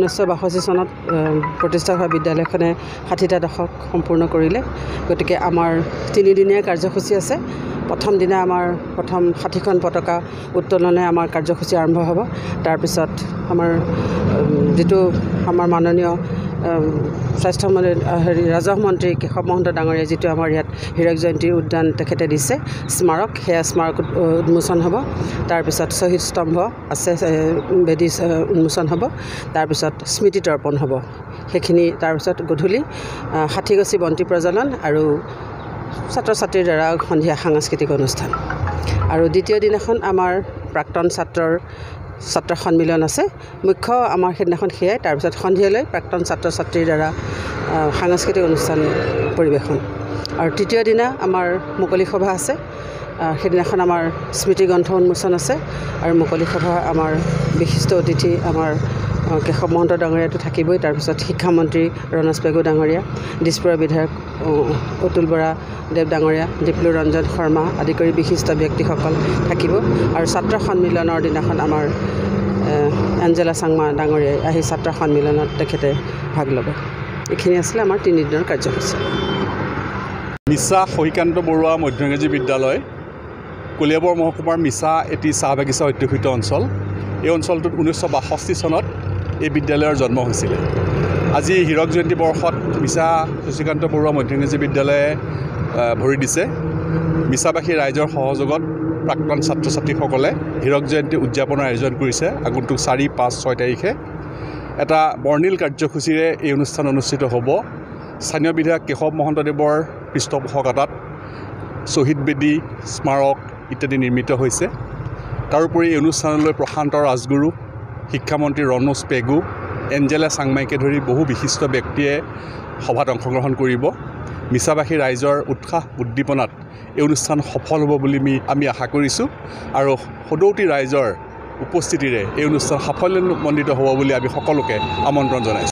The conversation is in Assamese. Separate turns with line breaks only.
1962 চনত প্ৰতিষ্ঠা হোৱা বিদ্যালয়খনে 60টা দশক সম্পূৰ্ণ কৰিলে। গতিকে আমাৰ 3দিনীয়া কাৰ্যসূচী আছে। প্ৰথম দিনা আমাৰ প্ৰথম 60খন পতাকা উত্তোলনে আমাৰ কাৰ্যসূচী আৰম্ভ হ'ব। তাৰপিছত আমাৰ যিটো আমাৰ মাননীয় স্বাস্থ্যমন্ত্ৰী ৰাজহ মন্ত্ৰী কেশৱ মহন্ত ডাঙৰীয়া যিটো আমাৰ ইয়াত হীৰক জয়ন্তী উদ্যান তেখেতে দিছে স্মাৰক, সেয়া স্মাৰক উন্মোচন হ'ব। তাৰপিছত শ্বহীদ স্তম্ভ আছে, বেদী উন্মোচন হ'ব। তাৰপিছত স্মৃতি তৰ্পণ হ'ব। সেইখিনি তাৰপিছত গধূলি 60 গছি বন্তি প্ৰজ্বলন আৰু ছাত্ৰ ছাত্ৰীৰ দ্বাৰা সন্ধিয়া সাংস্কৃতিক অনুষ্ঠান। আৰু দ্বিতীয় দিনাখন আমাৰ প্ৰাক্তন ছাত্ৰ সন্মিলন আছে। মুখ্য আমাৰ সেইদিনাখন সেয়াই। তাৰপিছত সন্ধিয়ালৈ প্ৰাক্তন ছাত্ৰ ছাত্ৰীৰ দ্বাৰা সাংস্কৃতিক অনুষ্ঠান পৰিৱেশন। আৰু তৃতীয় দিনা আমাৰ মুকলি সভা আছে। সেইদিনাখন আমাৰ স্মৃতি গ্ৰন্থ উন্মোচন আছে আৰু মুকলি সভা আমাৰ বিশিষ্ট অতিথি আমাৰ কেশৱ মহন্ত ডাঙৰীয়াটো থাকিবই। তাৰপিছত শিক্ষামন্ত্ৰী ৰণোজ পেগু ডাঙৰীয়া, দিছপুৰৰ বিধায়ক অতুল বৰা দেৱ ডাঙৰীয়া, দীপলু ৰঞ্জন শৰ্মা আদি কৰি বিশিষ্ট ব্যক্তিসকল থাকিব। আৰু ছাত্ৰ সন্মিলনৰ দিনাখন আমাৰ এঞ্জেলা চাংমা ডাঙৰীয়াই আহি ছাত্ৰ সন্মিলনত তেখেতে ভাগ ল'ব। এইখিনি আছিলে আমাৰ 3 দিনৰ কাৰ্যসূচী।
মিছা সহিকান্ত বৰুৱা মধ্য ইংৰাজী বিদ্যালয়, কলিয়াবৰ মহকুমাৰ মিছা এটি চাহ বাগিচা অধ্যুষিত অঞ্চল। এই অঞ্চলটোত 1962 চনত এই বিদ্যালয়ৰ জন্ম হৈছিলে। আজি হীৰক জয়ন্তী বৰ্ষত মিছা শশীকান্ত বৰুৱা মধ্য ইংৰাজী বিদ্যালয়ে ভৰি দিছে। মিছাবাসী ৰাইজৰ সহযোগত প্ৰাক্তন ছাত্ৰ ছাত্ৰীসকলে হীৰক জয়ন্তী উদযাপনৰ আয়োজন কৰিছে। আগন্তুক 4, 5, 6 তাৰিখে এটা বৰ্ণিল কাৰ্যসূচীৰে এই অনুষ্ঠান অনুষ্ঠিত হ'ব। স্থানীয় বিধায়ক কেশৱ মহন্তদেৱৰ পৃষ্ঠপোষকতাত শ্বহীদ বেদী, স্মাৰক ইত্যাদি নিৰ্মিত হৈছে। তাৰোপৰি এই অনুষ্ঠানলৈ প্ৰশান্ত ৰাজগুৰু, শিক্ষামন্ত্ৰী ৰণোজ পেগু, এঞ্জেলা চাংমাইকে ধৰি বহু বিশিষ্ট ব্যক্তিয়ে সভাত অংশগ্ৰহণ কৰিব। মিছাবাসী ৰাইজৰ উৎসাহ উদ্দীপনাত এই অনুষ্ঠান সফল হ'ব বুলি আমি আশা কৰিছোঁ আৰু সদৌতি ৰাইজৰ উপস্থিতিৰে এই অনুষ্ঠান সাফল্যমণ্ডিত হ'ব বুলি আমি সকলোকে আমন্ত্ৰণ জনাইছোঁ।